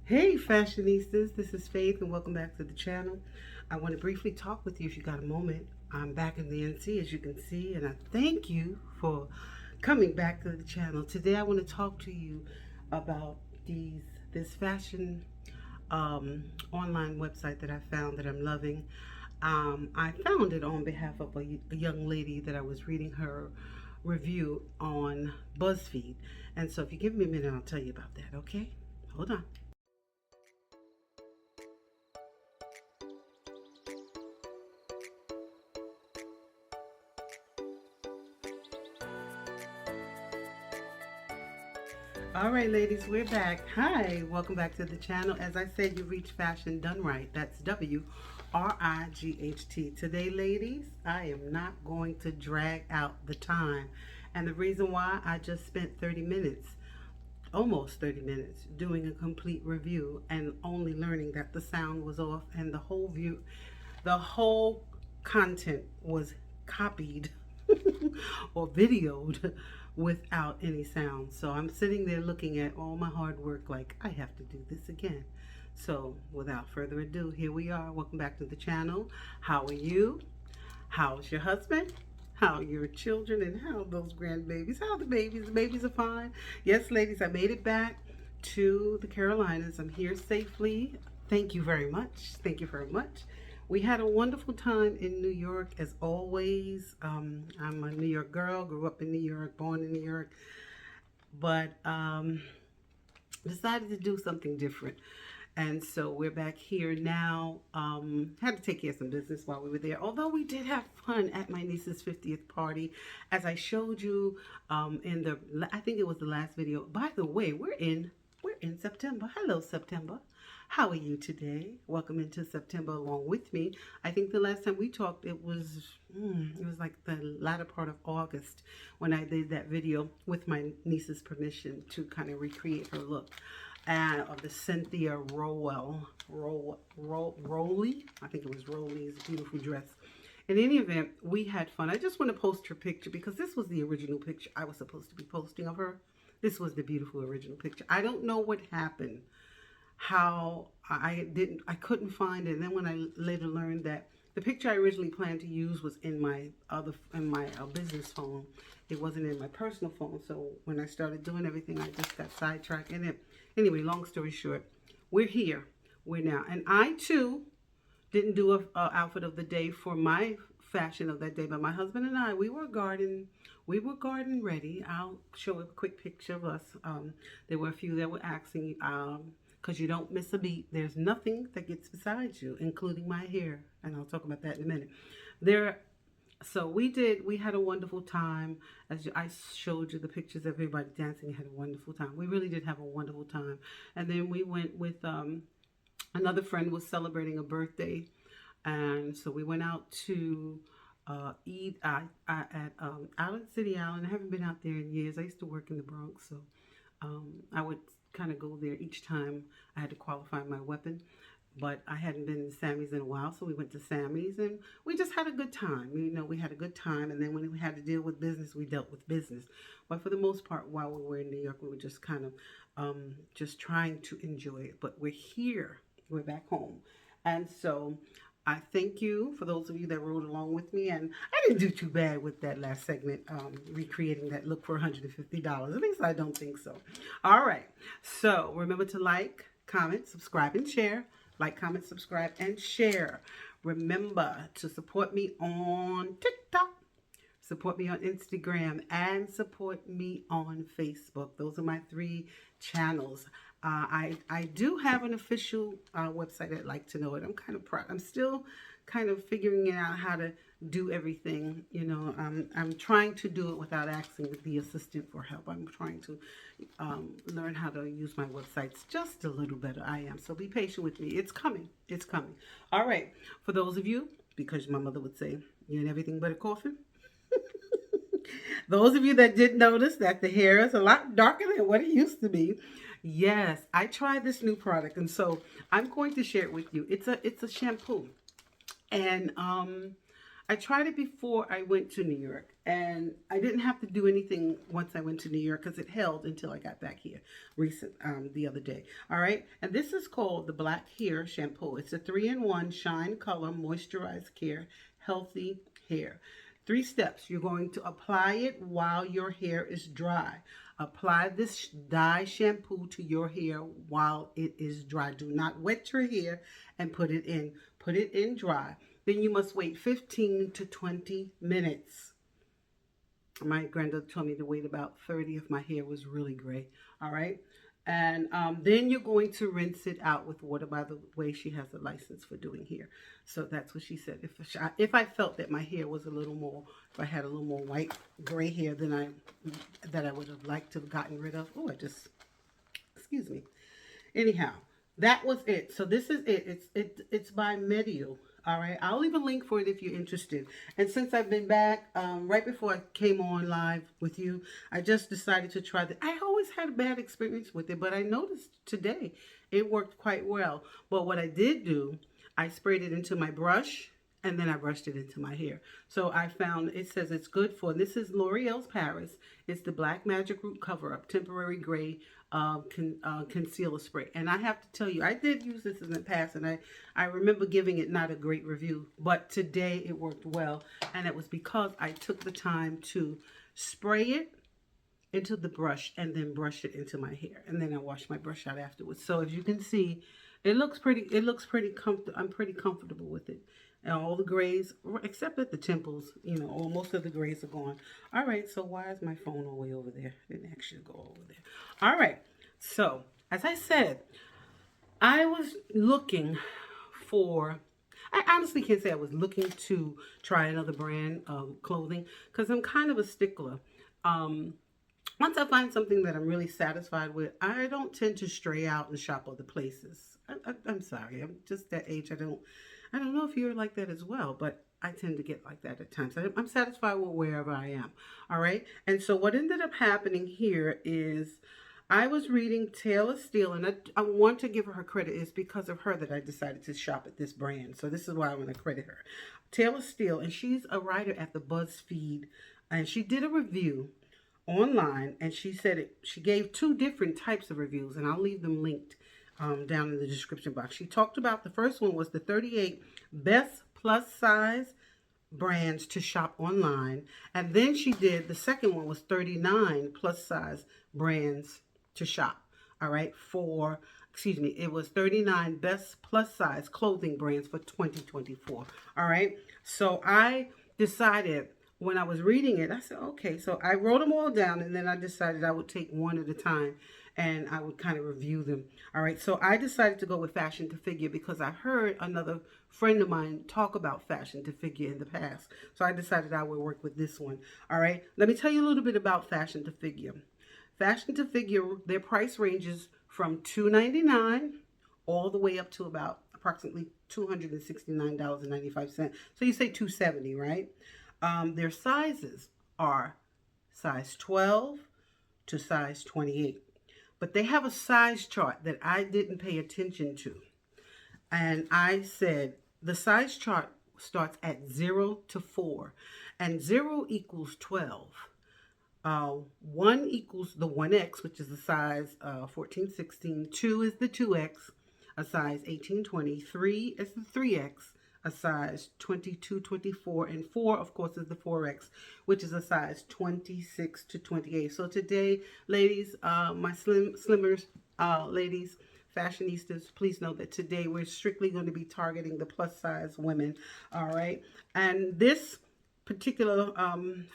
Hey fashionistas, this is Faith and welcome back to the channel. I want to briefly talk with you if you got a moment. I'm back in the NC as you can see, and I thank you for coming back to the channel. Today I want to talk to you about this fashion online website that I found that I'm loving. I found it on behalf of a young lady that I was reading her review on BuzzFeed. And so if you give me a minute, I'll tell you about that, okay? Hold on. All right, ladies, we're back. Hi, welcome back to the channel. As I said, you reached Fashion Done Right. That's WRIGHT. Today, ladies, I am not going to drag out the time. And the reason why, I just spent 30 minutes, almost 30 minutes, doing a complete review and only learning that the sound was off and the whole content was copied or videoed without any sound. So I'm sitting there looking at all my hard work like I have to do this again. So without further ado, here we are. Welcome back to the channel. How are you? How's your husband? How are your children, and how are those grandbabies? How are the babies? The babies are fine. Yes, ladies, I made it back to the Carolinas. I'm here safely. Thank you very much. Thank you very much. We had a wonderful time in New York, as always. I'm a New York girl, grew up in New York, born in New York, but decided to do something different. And so we're back here now. Had to take care of some business while we were there. Although we did have fun at my niece's 50th party, as I showed you in I think it was the last video. By the way, we're in September. Hello, September. How are you today? Welcome into September along with me. I think the last time we talked, it was like the latter part of August when I did that video with my niece's permission to kind of recreate her look. Of the Cynthia Rowley, I think it was Rowley's beautiful dress. In any event, we had fun. I just want to post her picture because this was the original picture I was supposed to be posting of her. This was the beautiful original picture. I don't know what happened, how I couldn't find it. And then when I later learned that the picture I originally planned to use was in my business phone. It wasn't in my personal phone. So when I started doing everything, I just got sidetracked in it. Anyway, long story short, we're here. We're now. And I, too, didn't do a outfit of the day for my fashion of that day. But my husband and I, we were garden ready. I'll show a quick picture of us. There were a few that were asking, because you don't miss a beat. There's nothing that gets beside you, including my hair. And I'll talk about that in a minute. So we had a wonderful time. As I showed you the pictures of everybody dancing, had a wonderful time. We really did have a wonderful time. And then we went with another friend was celebrating a birthday. And so we went out to eat at Island City Island. I haven't been out there in years. I used to work in the Bronx, so I would kind of go there each time I had to qualify my weapon. But I hadn't been to Sammy's in a while, so we went to Sammy's and we just had a good time. You know, we had a good time, and then when we had to deal with business, we dealt with business. But for the most part, while we were in New York, we were just kind of just trying to enjoy it. But we're here. We're back home. And so I thank you for those of you that rode along with me. And I didn't do too bad with that last segment, recreating that look for $150. At least I don't think so. All right. So remember to like, comment, subscribe, and share. Like, comment, subscribe, and share. Remember to support me on TikTok, support me on Instagram, and support me on Facebook. Those are my 3 channels. I do have an official website at Like to Know It. I'm kind of proud. I'm still kind of figuring out how to do everything. You know, I'm trying to do it without asking the assistant for help. I'm trying to learn how to use my websites just a little better. I am. So be patient with me. It's coming. It's coming. All right. For those of you, because my mother would say, you're in everything but a coffin. Those of you that did notice that the hair is a lot darker than what it used to be. Yes, I tried this new product, and so I'm going to share it with you. It's a shampoo. And I tried it before I went to New York, and I didn't have to do anything once I went to New York because it held until I got back here the other day. All right, and this is called the Black Hair Shampoo. It's a 3-in-1 shine, color, moisturize, care, healthy hair. 3 steps. You're going to apply it while your hair is dry. Apply this dye shampoo to your hair while it is dry. Do not wet your hair and put it in. Put it in dry. Then you must wait 15 to 20 minutes. My granddaughter told me to wait about 30 if my hair was really gray. All right. And then you're going to rinse it out with water. By the way, she has a license for doing hair. So that's what she said. If I felt that my hair was a little more, if I had a little more white, gray hair than I would have liked to have gotten rid of. Oh, excuse me. Anyhow, that was it. So this is it. It's by Medial. All right, I'll leave a link for it if you're interested. And since I've been back, right before I came on live with you, I just decided to try that. I always had a bad experience with it, but I noticed today it worked quite well. But what I did do, I sprayed it into my brush, and then I brushed it into my hair. So I found, it says it's good for, this is L'Oreal's Paris. It's the Black Magic Root Cover-Up Temporary Gray Concealer Spray. And I have to tell you, I did use this in the past, and I remember giving it not a great review. But today it worked well, and it was because I took the time to spray it into the brush and then brush it into my hair. And then I washed my brush out afterwards. So as you can see, it looks pretty comfortable. I'm pretty comfortable with it. And all the grays, except at the temples, you know, most of the grays are gone. All right, so why is my phone all the way over there? It didn't actually go over there. All right, so as I said, I was looking for, I honestly can't say I was looking to try another brand of clothing because I'm kind of a stickler. Once I find something that I'm really satisfied with, I don't tend to stray out and shop other places. I'm sorry, I'm just that age. I don't know if you're like that as well, but I tend to get like that at times. I'm satisfied with wherever I am. All right. And so what ended up happening here is I was reading Taylor.steele, and I want to give her credit. It's because of her that I decided to shop at this brand. So this is why I want to credit her. Taylor.steele, and she's a writer at the BuzzFeed, and she did a review online, and she said she gave 2 different types of reviews, and I'll leave them linked down in the description box. She talked about, the first one was the 38 best plus size brands to shop online. And then she did, the second one was 39 plus size brands to shop. All right, it was 39 best plus size clothing brands for 2024. All right, so I decided, when I was reading it, I said, okay, so I wrote them all down, and then I decided I would take one at a time and I would kind of review them. All right, so I decided to go with Fashion to Figure because I heard another friend of mine talk about Fashion to Figure in the past. So I decided I would work with this one. All right, let me tell you a little bit about Fashion to Figure. Fashion to Figure, their price ranges from $2.99 all the way up to about approximately $269.95. So you say $270, right? Their sizes are size 12 to size 28. But they have a size chart that I didn't pay attention to. And I said the size chart starts at 0 to 4. And 0 equals 12. 1 equals the 1X, which is the size 14, 16. 2 is the 2X, a size 18, 20. 3 is the 3X, a size 22, 24, and 4, of course, is the 4X, which is a size 26 to 28. So today, ladies, my slimmers, ladies, fashionistas, please know that today we're strictly going to be targeting the plus size women. All right, and this particular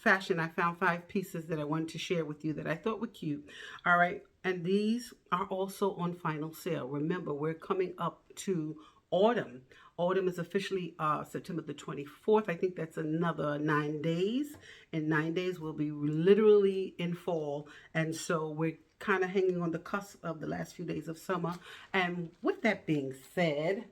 fashion, I found 5 pieces that I wanted to share with you that I thought were cute. All right, and these are also on final sale. Remember, we're coming up to autumn. Autumn is officially September the 24th. I think that's another 9 days. In 9 days, we'll be literally in fall. And so we're kind of hanging on the cusp of the last few days of summer. And with that being said,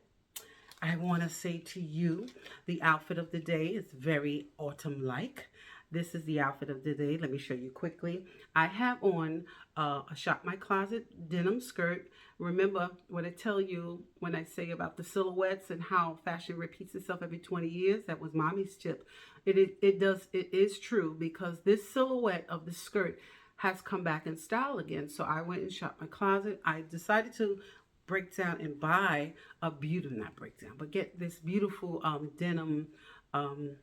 I want to say to you, the outfit of the day is very autumn-like. This is the outfit of the day. Let me show you quickly. I have on a Shop My Closet denim skirt. Remember what I tell you when I say about the silhouettes and how fashion repeats itself every 20 years? That was mommy's tip. It is true, because this silhouette of the skirt has come back in style again. So I went and shopped my closet. I decided to break down and buy a beautiful, not break down, but get this beautiful denim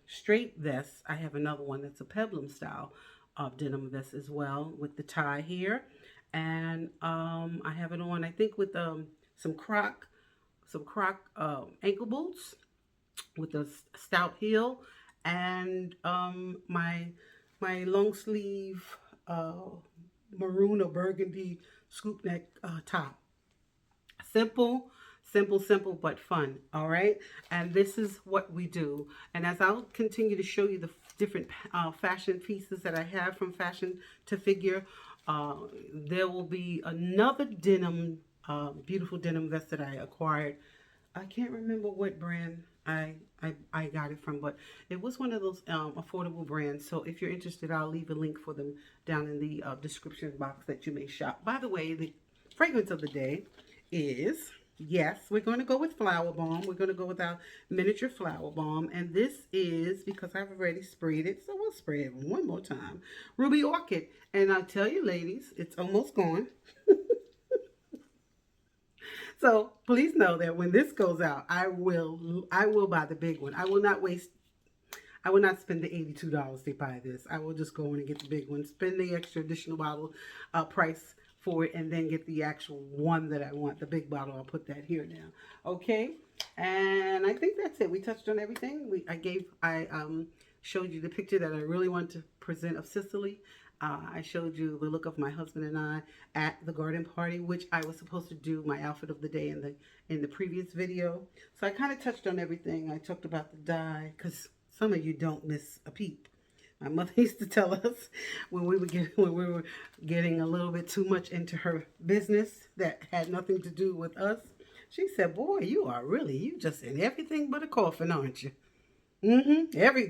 straight vest. I have another one that's a peplum style denim vest as well, with the tie here. And I have it on, I think, with some croc ankle boots with a stout heel, and my long sleeve maroon or burgundy scoop neck top. Simple, but fun. All right, and this is what we do. And as I'll continue to show you the different fashion pieces that I have, from fashion to figure, there will be another denim, beautiful denim vest that I acquired. I can't remember what brand I got it from, but it was one of those affordable brands. So if you're interested, I'll leave a link for them down in the description box that you may shop. By the way, the fragrance of the day is, yes, we're going to go with Flower Bomb. We're going to go with our miniature Flower Bomb. And this is, because I've already sprayed it, so we'll spray it one more time, Ruby Orchid. And I'll tell you, ladies, it's almost gone. So please know that when this goes out, I will buy the big one. I will not spend the $82 to buy this. I will just go in and get the big one, spend the extra additional bottle price for it, and then get the actual one that I want, the big bottle. I'll put that here now. Okay, and I think that's it. We touched on everything. I showed you the picture that I really want to present of Sicily. I showed you the look of my husband and I at the garden party, which I was supposed to do my outfit of the day in the previous video. So I kind of touched on everything. I talked about the dye, because some of you don't miss a peep. My mother used to tell us when we were getting a little bit too much into her business that had nothing to do with us. She said, "Boy, you just in everything but a coffin, aren't you?"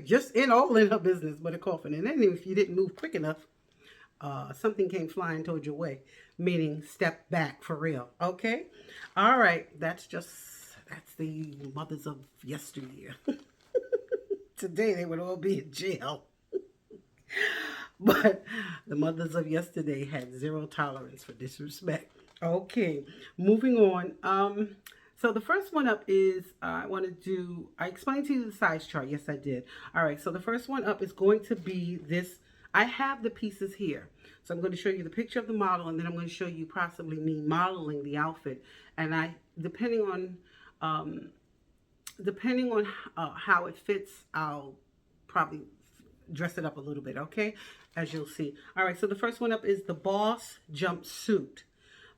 Just all in her business but a coffin. And then if you didn't move quick enough, something came flying towards your way, meaning step back for real. Okay, all right, that's the mothers of yesteryear. Today they would all be in jail. But the mothers of yesterday had zero tolerance for disrespect. Okay, moving on. So the first one up is, I explained to you the size chart. Yes, I did. All right, so the first one up is going to be this. I have the pieces here. So I'm going to show you the picture of the model, and then I'm going to show you possibly me modeling the outfit. And depending on how it fits, I'll probably dress it up a little bit, okay? As you'll see. All right, so the first one up is the Boss Jumpsuit.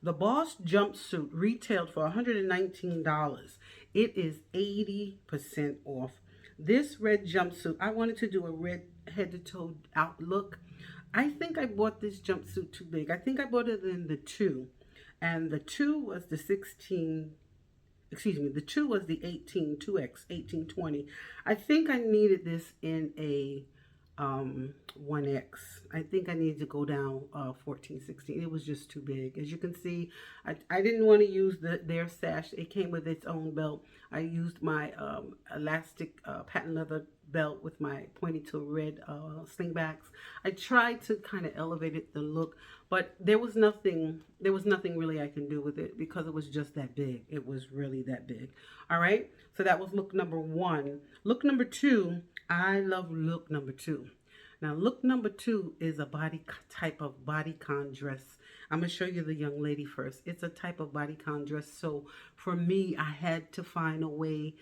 The Boss Jumpsuit retailed for $119. It is 80% off. This red jumpsuit, I wanted to do a red head-to-toe outlook. I think I bought this jumpsuit too big. I think I bought it in the 2. And the 2 was the 16, excuse me, the 2 was the 18, 2X, 1820. I think I needed this in a 1X. I think I needed to go down 14, 16. It was just too big. As you can see, I didn't want to use their sash. It came with its own belt. I used my elastic patent leather belt with my pointy toe red slingbacks. I tried to kind of elevate the look, but there was nothing really I can do with it, because it was just that big. It was really that big. All right, so that was look number 1. Look number 2, I love look number 2. Now look number 2 is a type of bodycon dress. I'm going to show you the young lady first. It's a type of bodycon dress. So for me, I had to find a way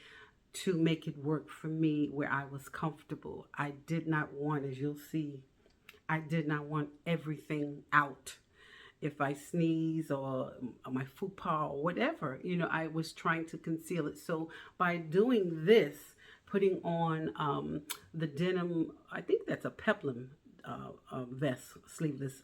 to make it work for me where I was comfortable. I did not want, as you'll see, I did not want everything out. If I sneeze or my faux pas or whatever, I was trying to conceal it. So by doing this, putting on the denim, I think that's a peplum vest, sleeveless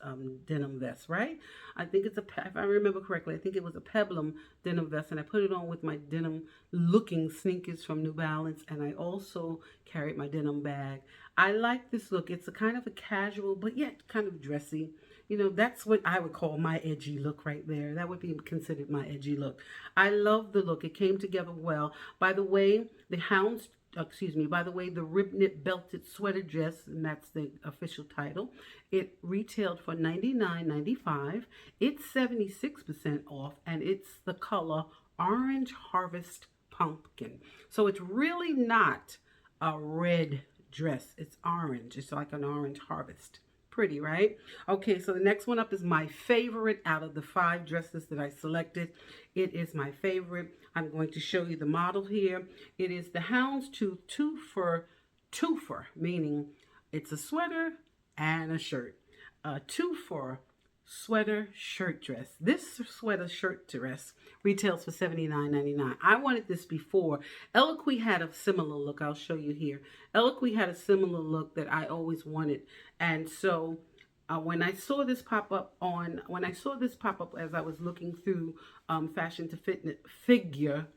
denim vest, right? I think it's if I remember correctly, I think it was a peplum denim vest, and I put it on with my denim looking sneakers from New Balance, and I also carried my denim bag. I like this look. It's a kind of a casual, but yet kind of dressy. You know, that's what I would call my edgy look right there. That would be considered my edgy look. I love the look. It came together well. By the way, the by the way, the rib knit belted sweater dress, and that's the official title, it retailed for $99.95. It's 76% off, and it's the color Orange Harvest Pumpkin. So it's really not a red dress. It's orange. It's like an orange harvest. Pretty, right? Okay, so the next one up is my favorite out of the 5 dresses that I selected. It is my favorite. I'm going to show you the model here. It is the Houndstooth twofer, meaning it's a sweater and a shirt. A twofer sweater shirt dress. This sweater shirt dress retails for $79.99. I wanted this before. Eloquii had a similar look. I'll show you here. Eloquii had a similar look that I always wanted, and so when I saw this pop up as I was looking through Fashion to Fitness Figure,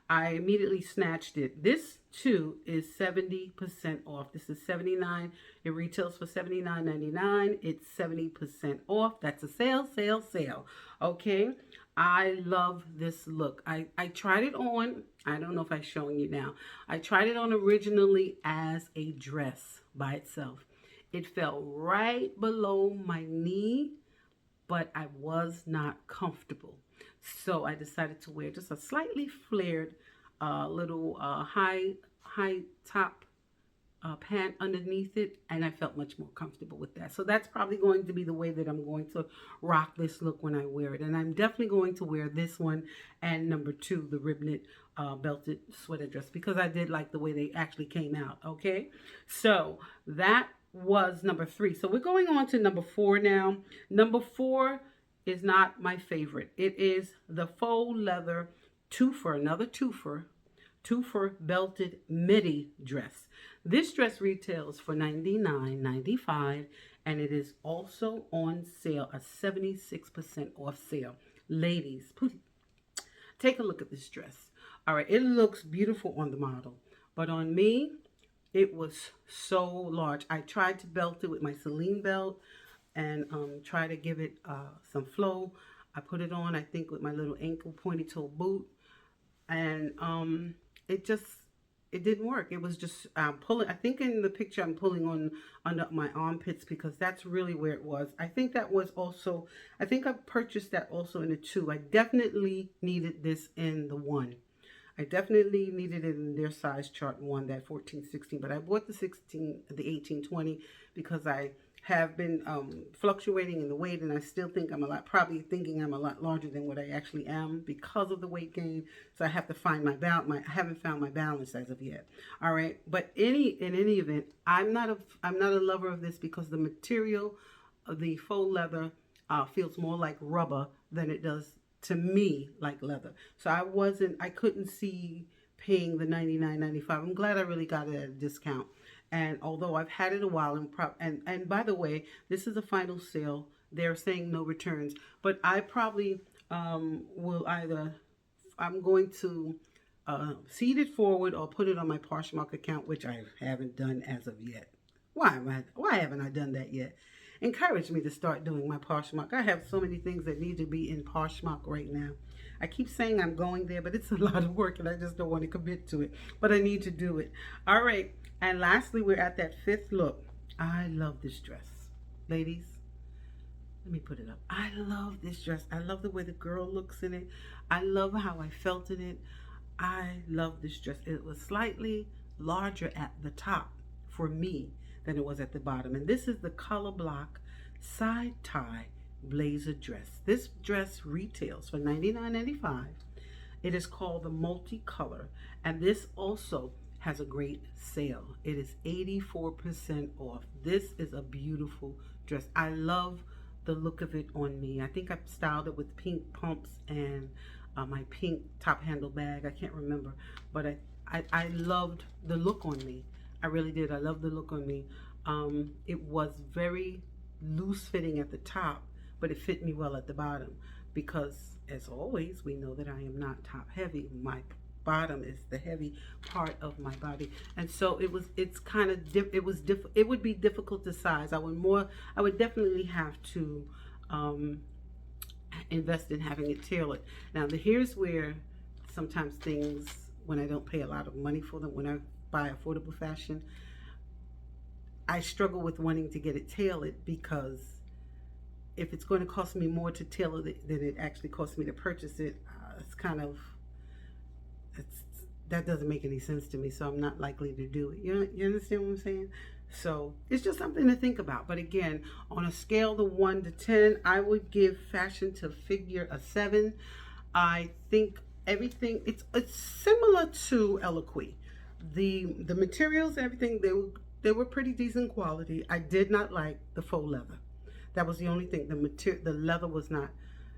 I immediately snatched it. This too is 70% off. This is $79. It retails for $79.99. It's 70% off. That's a sale. Okay. I love this look. I tried it on. I don't know if I'm showing you now. I tried it on originally as a dress by itself. It fell right below my knee, but I was not comfortable. So I decided to wear just a slightly flared little high top pant underneath it, and I felt much more comfortable with that. So that's probably going to be the way that I'm going to rock this look when I wear it. And I'm definitely going to wear this one and number 2, the rib knit belted sweater dress, because I did like the way they actually came out. Okay, so that was number 3. So we're going on to number 4 now. Number 4 is not my favorite. It is the faux leather twofer, another twofer belted midi dress. This dress retails for $99.95, and it is also on sale, a 76% off sale. Ladies, please take a look at this dress. All right, it looks beautiful on the model, but on me, it was so large. I tried to belt it with my Celine belt and try to give it some flow. I put it on, I think, with my little ankle pointy toe boot, and it didn't work. It was just pulling. I think in the picture I'm pulling on under my armpits, because that's really where it was. I think that was also, I think I purchased that also in the 2. I definitely needed this in the 1. I definitely needed it in their size chart 1, that 14-16, but I bought the 18-20 because I have been fluctuating in the weight, and I still think probably thinking I'm a lot larger than what I actually am because of the weight gain. So I have to find my balance. I haven't found my balance as of yet. All right, but in any event, I'm not a lover of this because the material of the faux leather feels more like rubber than it does to me like leather. So I couldn't see paying the $99.95. I'm glad I really got it at a discount. And although I've had it a while, and by the way, this is a final sale. They're saying no returns, but I probably will either, I'm going to seed it forward or put it on my Poshmark account, which I haven't done as of yet. Why haven't I done that yet? Encourage me to start doing my Poshmark. I have so many things that need to be in Poshmark right now. I keep saying I'm going there, but it's a lot of work and I just don't want to commit to it. But I need to do it. All right. And lastly, we're at that 5th look. I love this dress. Ladies, let me put it up. I love this dress. I love the way the girl looks in it. I love how I felt in it. I love this dress. It was slightly larger at the top for me than it was at the bottom. And this is the color block side tie blazer dress. This dress retails for $99.95. It is called the multicolor, and this also has a great sale. It is 84% off. This is a beautiful dress. I love the look of it on me. I think I styled it with pink pumps and my pink top handle bag. I can't remember, but I loved the look on me. I really did. I love the look on me. It was very loose fitting at the top, but it fit me well at the bottom because, as always, we know that I am not top heavy. My bottom is the heavy part of my body, and so it would be difficult to size. I would definitely have to invest in having it tailored. Now here's where sometimes things, when I don't pay a lot of money for them, when I buy affordable fashion, I struggle with wanting to get it tailored, because if it's going to cost me more to tailor it than it actually costs me to purchase it, that doesn't make any sense to me, so I'm not likely to do it. You understand what I'm saying? So it's just something to think about. But again, on a scale of 1 to 10, I would give fashion to figure a 7. I think everything, it's similar to Eloquii. The materials, everything, they were pretty decent quality. I did not like the faux leather. That was the only thing. The leather was not,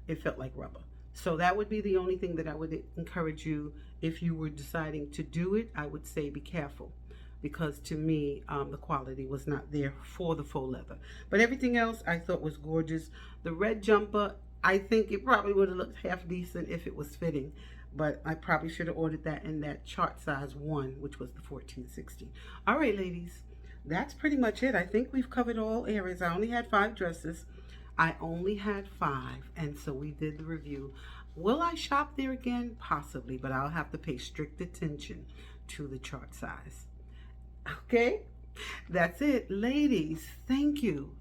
it felt like rubber. So that would be the only thing that I would encourage you, if you were deciding to do it, I would say be careful, because to me, the quality was not there for the faux leather. But everything else I thought was gorgeous. The red jumper, I think it probably would have looked half decent if it was fitting, but I probably should have ordered that in that chart size 1, which was the 1460. All right, ladies, that's pretty much it. I think we've covered all areas. I only had 5 dresses. I only had 5, and so we did the review. Will I shop there again? Possibly, but I'll have to pay strict attention to the chart size. Okay, that's it, ladies. Thank you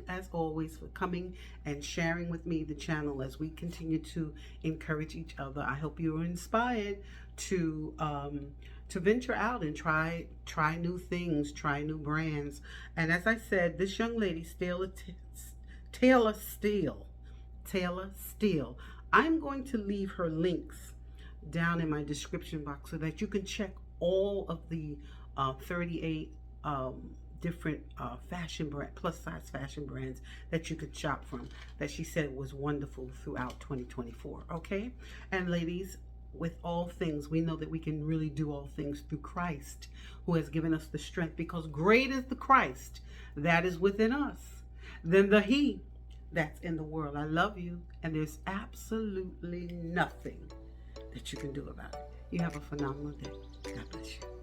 as always for coming and sharing with me the channel as we continue to encourage each other. I hope you are inspired to venture out and try new things, try new brands. And as I said, this young lady, Taylor Steele, I'm going to leave her links down in my description box so that you can check all of the 38 different fashion brand, plus size fashion brands that you could shop from, that she said was wonderful throughout 2024. Okay, and ladies, with all things, we know that we can really do all things through Christ, who has given us the strength, because great is the Christ that is within us than the He that's in the world. I love you, and there's absolutely nothing that you can do about it. You have a phenomenal day. God bless you.